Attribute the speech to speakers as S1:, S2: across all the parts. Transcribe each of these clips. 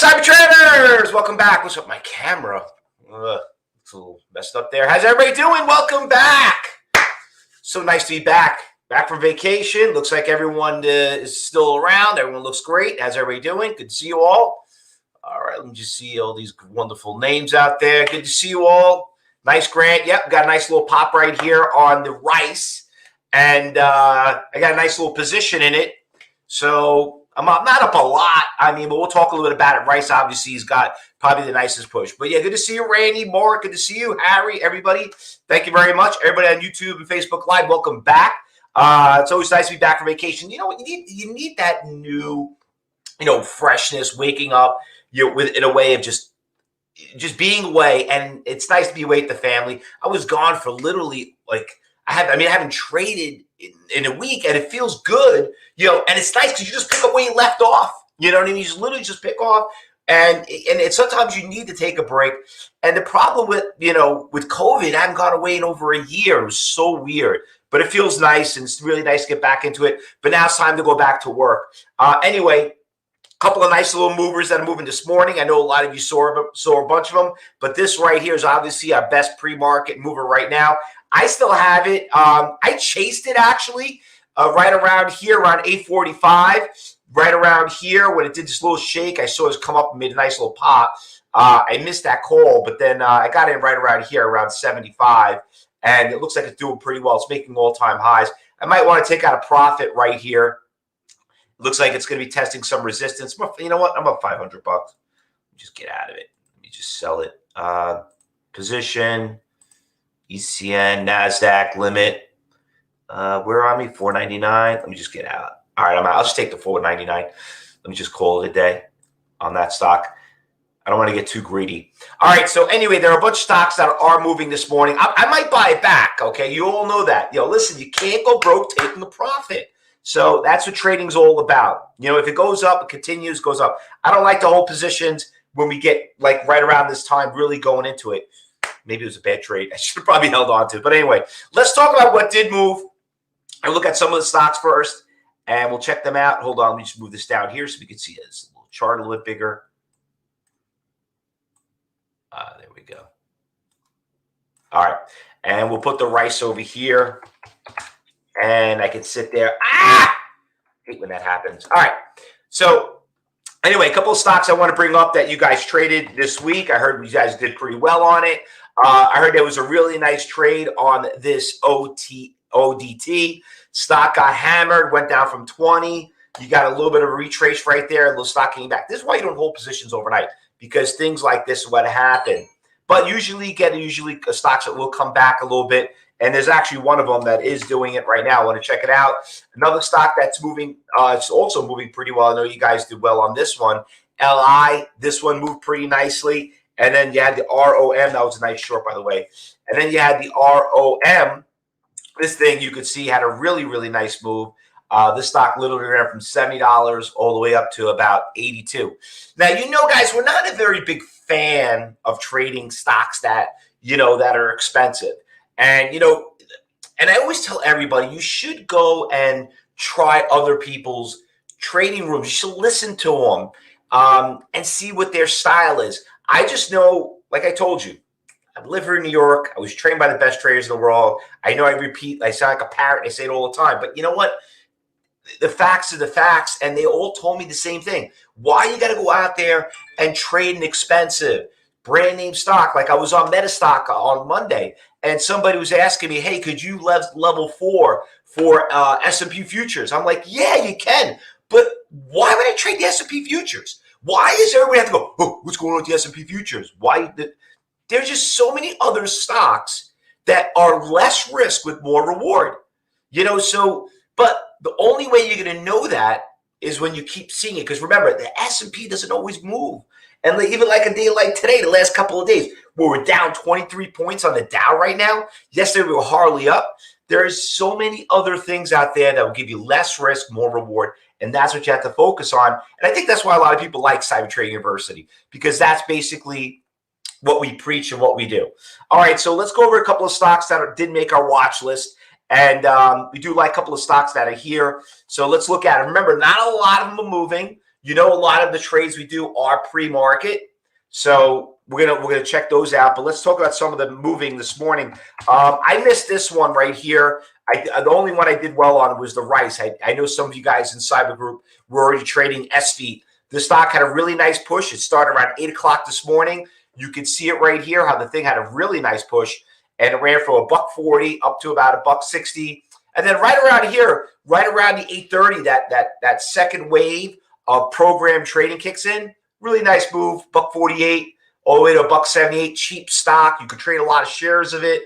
S1: Cyber Traders! Welcome back. What's up, my camera? It's a little messed up there. How's everybody doing? Welcome back. So nice to be back. Back from vacation. Looks like everyone is still around. Everyone looks great. How's everybody doing? Good to see you all. All right, let me just see all these wonderful names out there. Good to see you all. Nice, Grant. Yep, got a nice little pop right here on the rice. And I got a nice little position in it. So I'm not up a lot. I mean, but we'll talk a little bit about it. Rice, obviously, he's got probably the nicest push. But yeah, good to see you, Randy, Mark. Good to see you, Harry, everybody. Thank you very much. Everybody on YouTube and Facebook Live, welcome back. It's always nice to be back from vacation. You know what? You need that new, freshness, waking up, in a way of just being away. And it's nice to be away with the family. I was gone for literally I haven't traded in a week, and it feels good, and it's nice because you just pick up where you left off. You know what I mean? You just literally just pick off, and sometimes you need to take a break. And the problem with COVID, I haven't gone away in over a year. It was so weird, but it feels nice, and it's really nice to get back into it. But now it's time to go back to work. Anyway, a couple of nice little movers that are moving this morning. I know a lot of you saw a bunch of them, but this right here is obviously our best pre-market mover right now. I still have it. I chased it actually right around here, around 845, right around here when it did this little shake. I saw it come up and made a nice little pop. I missed that call, but then I got in right around here, around 75, and it looks like it's doing pretty well. It's making all-time highs. I might want to take out a profit right here. Looks like it's going to be testing some resistance. You know what? I'm up $500. Just get out of it. Let me just sell it. Position. ECN, NASDAQ, limit. Where are we? 499. Let me just get out. All right, I'm out. I'll just take the 499. Let me just call it a day on that stock. I don't want to get too greedy. All right, so anyway, there are a bunch of stocks that are moving this morning. I might buy it back, okay? You all know that. Listen, you can't go broke taking the profit. So that's what trading's all about. If it goes up, it continues, goes up. I don't like to hold positions when we get right around this time really going into it. Maybe it was a bad trade. I should have probably held on to it. But anyway, let's talk about what did move. I'll look at some of the stocks first, and we'll check them out. Hold on. Let me just move this down here so we can see this little chart a little bit bigger. There we go. All right. And we'll put the rice over here, and I can sit there. I hate when that happens. All right. So anyway, a couple of stocks I want to bring up that you guys traded this week. I heard you guys did pretty well on it. I heard there was a really nice trade on this ODT. Stock got hammered, went down from 20. You got a little bit of a retrace right there. A little stock came back. This is why you don't hold positions overnight, because things like this is what happen. But usually stocks that will come back a little bit. And there's actually one of them that is doing it right now. I want to check it out. Another stock that's moving, it's also moving pretty well. I know you guys did well on this one. LI, this one moved pretty nicely. And then you had the ROM. That was a nice short, by the way. And then you had the ROM. This thing you could see had a really, really nice move. This stock literally ran from $70 all the way up to about 82. Now, guys, we're not a very big fan of trading stocks that, that are expensive. And, and I always tell everybody, you should go and try other people's trading rooms. You should listen to them and see what their style is. I just know, like I told you, I live here in New York. I was trained by the best traders in the world. I know I sound like a parrot. I say it all the time. But you know what? The facts are the facts, and they all told me the same thing. Why you got to go out there and trade an expensive brand name stock? Like I was on Metastock on Monday, and somebody was asking me, hey, could you level 4 for S&P futures? I'm like, yeah, you can. But why would I trade the S&P futures? Why does everybody have to go, oh, what's going on with the S&P futures? Why? There's just so many other stocks that are less risk with more reward. But the only way you're going to know that is when you keep seeing it. Because remember, the S&P doesn't always move. And even like a day like today, the last couple of days, where we're down 23 points on the Dow right now. Yesterday, we were hardly up. There's so many other things out there that will give you less risk, more reward. And that's what you have to focus on. And I think that's why a lot of people like Cyber Trading University, because that's basically what we preach and what we do. All right, so let's go over a couple of stocks that did make our watch list. And we do like a couple of stocks that are here. So let's look at it. Remember, not a lot of them are moving. You know, a lot of the trades we do are pre-market, so we're gonna check those out. But let's talk about some of the moving this morning. I missed this one right here. The only one I did well on was the rice. I know some of you guys in Cyber Group were already trading SV. The stock had a really nice push. It started around 8 o'clock this morning. You can see it right here, how the thing had a really nice push, and it ran from $1.40 up to about $1.60. And then right around here, right around the 8:30, that second wave of program trading kicks in. Really nice move, $1.48 all the way to $1.78. Cheap stock. You could trade a lot of shares of it.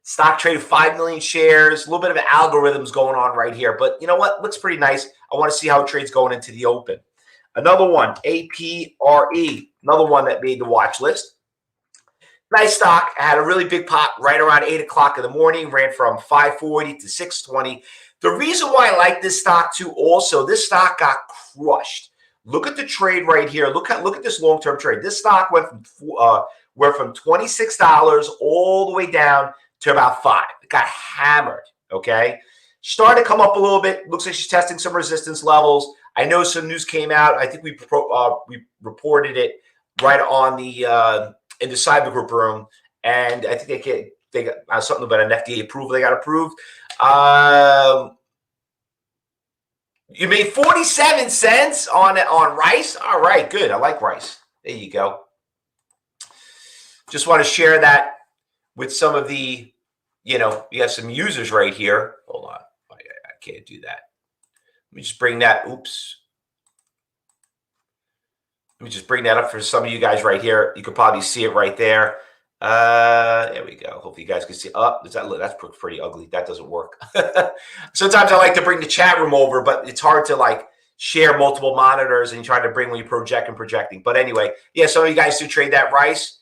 S1: Stock traded 5 million shares. A little bit of algorithms going on right here. But you know what? Looks pretty nice. I want to see how it trades going into the open. Another one, APRE. Another one that made the watch list. Nice stock. Had a really big pop right around 8 o'clock in the morning. Ran from 540 to 620. The reason why I like this stock too also, this stock got crushed. Look at the trade right here. Look at this long-term trade. This stock went from $26 all the way down to about $5. It got hammered, okay? Started to come up a little bit. Looks like she's testing some resistance levels. I know some news came out. I think we reported it right on the in the Cyber Group room, and I think they got something about an FDA approval. They got approved. You made 47 cents on rice. All right, good. I like rice. There you go. Just want to share that with some of the, you have some users right here. Hold on. I can't do that. Let me just bring that. Oops. Let me just bring that up for some of you guys right here. You could probably see it right there. There we go. Hopefully you guys can see. That's pretty ugly. That doesn't work. Sometimes I like to bring the chat room over, but it's hard to like share multiple monitors and you try to bring when you project and projecting. But anyway, yeah, some of you guys do trade that rice.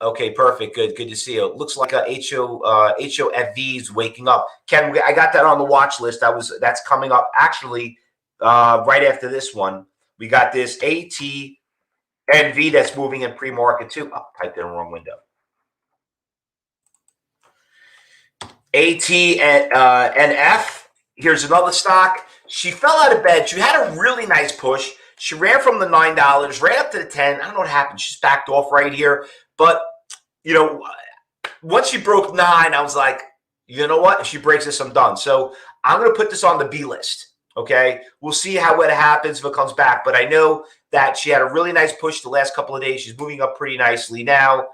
S1: Okay, perfect. Good to see you. It looks like HOFV is waking up. Ken, I got that on the watch list. That's coming up actually right after this one. We got this ATNV that's moving in pre-market too. Oh, typed in the wrong window. ATNF. Here's another stock. She fell out of bed. She had a really nice push. She ran from the $9, ran up to the 10. I don't know what happened. She's backed off right here. But, once she broke 9, I was like, you know what? If she breaks this, I'm done. So I'm going to put this on the B list. Okay, we'll see how it happens if it comes back. But I know that she had a really nice push the last couple of days. She's moving up pretty nicely now.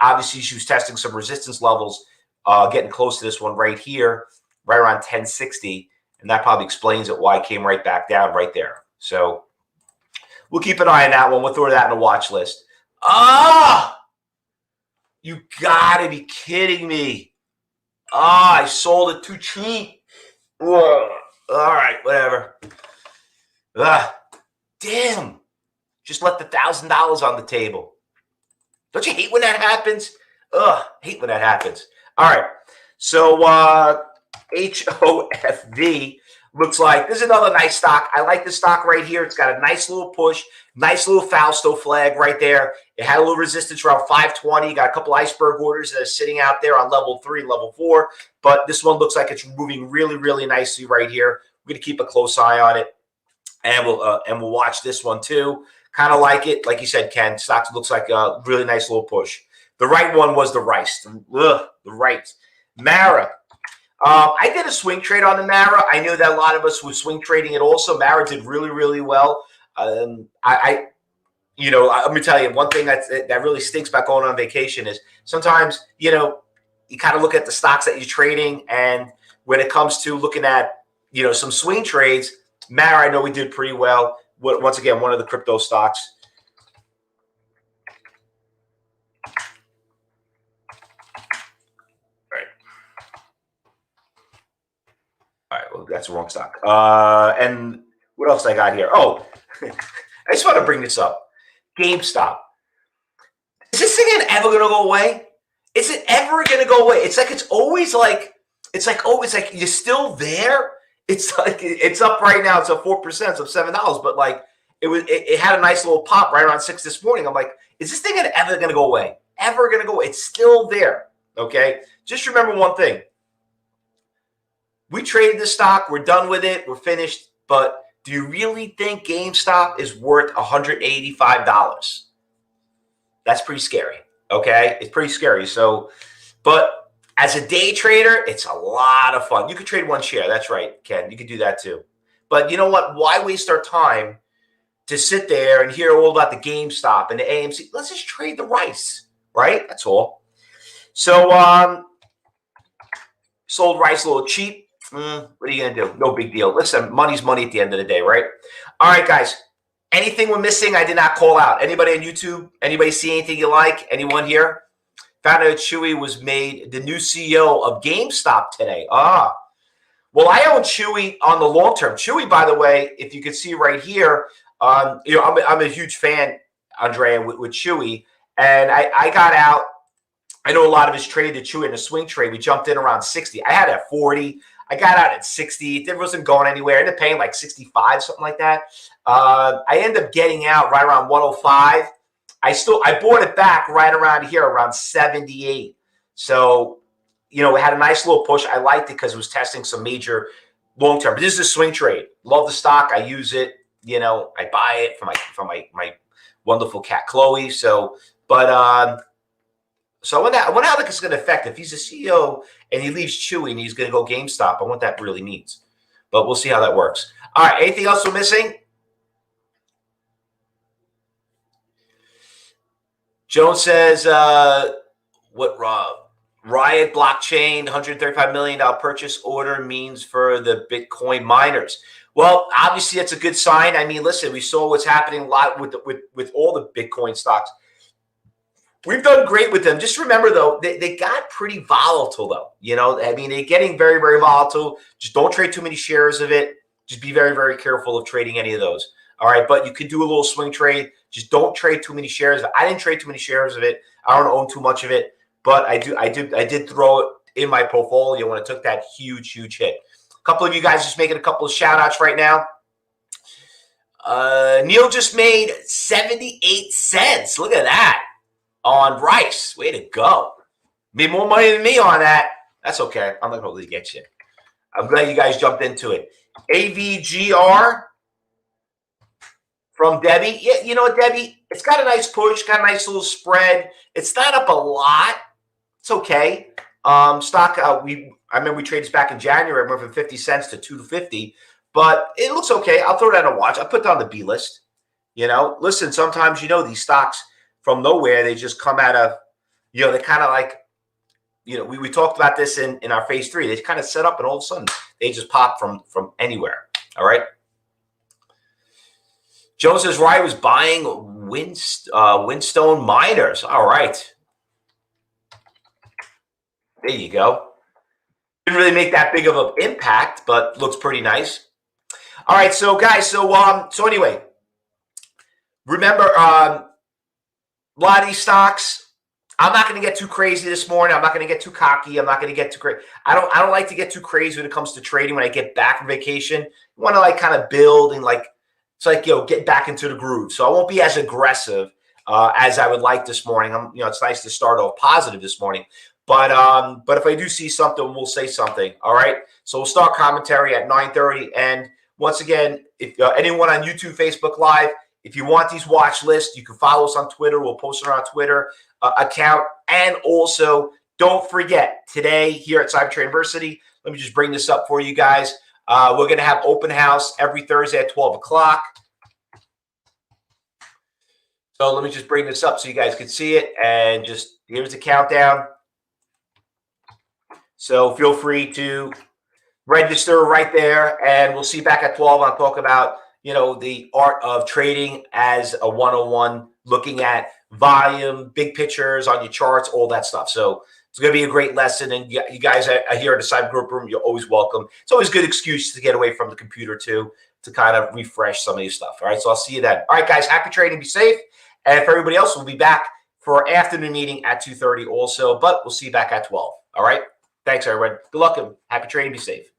S1: Obviously, she was testing some resistance levels, getting close to this one right here, right around 1060. And that probably explains it why it came right back down right there. So we'll keep an eye on that one. We'll throw that in the watch list. You got to be kidding me. I sold it too cheap. Whoa. All right, whatever. Damn. Just left $1,000 on the table. Don't you hate when that happens? Hate when that happens. All right. So HOFV looks like this is another nice stock. I like this stock right here. It's got a nice little push, nice little Fausto flag right there. It had a little resistance around 520. Got a couple iceberg orders that are sitting out there on level 3, level 4. But this one looks like it's moving really, really nicely right here. We're going to keep a close eye on it. And we'll watch this one too. Kind of like it. Like you said, Ken, stock looks like a really nice little push. The right one was the rice. The right. Mara. I did a swing trade on the Mara. I knew that a lot of us were swing trading it also. Mara did really, really well. Let me tell you, one thing that really stinks about going on vacation is sometimes, you kind of look at the stocks that you're trading. And when it comes to looking at, some swing trades, Mara, I know we did pretty well. Once again, one of the crypto stocks. All right, well, that's the wrong stock. And what else I got here? Oh, I just want to bring this up. GameStop. Is this thing ever going to go away? Is it ever going to go away? It's like you're still there. It's like it's up right now. It's up 4%. It's up $7. But like it had a nice little pop right around 6 this morning. I'm like, is this thing ever going to go away? Ever going to go away? It's still there. Okay. Just remember one thing. We traded the stock. We're done with it. We're finished. But Do you really think GameStop is worth $185? That's pretty scary. Okay, it's pretty scary. So, but as a day trader, it's a lot of fun. You could trade one share. That's right, Ken. You could do that too. But you know what? Why waste our time to sit there and hear all about the GameStop and the AMC? Let's just trade the rice, right? That's all. So, sold rice a little cheap. What are you going to do? No big deal. Listen, money's money at the end of the day, right? All right, guys. Anything we're missing I did not call out? Anybody on YouTube? Anybody see anything you like? Anyone here? Found out Chewy was made the new CEO of GameStop today. Well, I own Chewy on the long term. Chewy, by the way, if you can see right here, I'm a huge fan, Andrea, with Chewy. And I got out. I know a lot of us traded Chewy in a swing trade. We jumped in around 60. I had it at 40. I got out at 60. It wasn't going anywhere. I ended up paying like 65, something like that. I ended up getting out right around 105. I bought it back right around here, around 78. So, it had a nice little push. I liked it because it was testing some major long term. But this is a swing trade. Love the stock. I use it. I buy it for my wonderful cat Chloe. So, but so I wonder how it's going to affect if he's a CEO and he leaves Chewy and he's going to go GameStop. I wonder what that really means. But we'll see how that works. All right. Anything else we're missing? Joan says, what Riot blockchain $135 million purchase order means for the Bitcoin miners. Well, obviously, that's a good sign. I mean, listen, we saw what's happening a lot with all the Bitcoin stocks. We've done great with them. Just remember, though, they got pretty volatile, though. I mean, they're getting very, very volatile. Just don't trade too many shares of it. Just be very, very careful of trading any of those. All right, but you could do a little swing trade. Just don't trade too many shares. I didn't trade too many shares of it. I don't own too much of it, but I did throw it in my portfolio when it took that huge, huge hit. A couple of you guys just making a couple of shout outs right now. Neil just made 78 cents. Look at that on rice. Way to go. Made more money than me on that. That's okay. I'm not going to really get you. I'm glad you guys jumped into it. AVGR from Debbie. Yeah, you know what, Debbie? It's got a nice push, got a nice little spread. It's not up a lot. It's okay. Stock, I remember we traded this back in January. I went from 50 cents to 2.50, but it looks okay. I'll throw that on a watch. I put that on the B list. Listen, sometimes, these stocks from nowhere, they just come out of, they kind of like, we talked about this in our phase 3. They kind of set up and all of a sudden they just pop from anywhere. All right. Joe says Ryan was buying Windstone miners. All right. There you go. Didn't really make that big of an impact, but looks pretty nice. All right, so guys, so anyway, remember a lot of these stocks. I'm not going to get too crazy this morning. I'm not going to get too cocky. I'm not going to get too crazy. I don't like to get too crazy when it comes to trading. When I get back from vacation, I want to kind of build and get back into the groove. So I won't be as aggressive as I would like this morning. It's nice to start off positive this morning. But if I do see something, we'll say something. All right. So we'll start commentary at 9:30. And once again, if anyone on YouTube, Facebook Live, if you want these watch lists, you can follow us on Twitter. We'll post it on our Twitter account. And also, don't forget, today here at Cybertrade University, let me just bring this up for you guys. We're going to have open house every Thursday at 12 o'clock. So let me just bring this up so you guys can see it. And just here's the countdown. So feel free to register right there. And we'll see you back at 12. I'll talk about, the art of trading as a 101, looking at volume, big pictures on your charts, all that stuff. So it's going to be a great lesson. And you guys are here at the Cyber Group Room. You're always welcome. It's always a good excuse to get away from the computer too, to kind of refresh some of your stuff. All right. So I'll see you then. All right, guys, happy trading. Be safe. And for everybody else, we'll be back for our afternoon meeting at 2:30 also, but we'll see you back at 12. All right. Thanks, everyone. Good luck and happy trading. Be safe.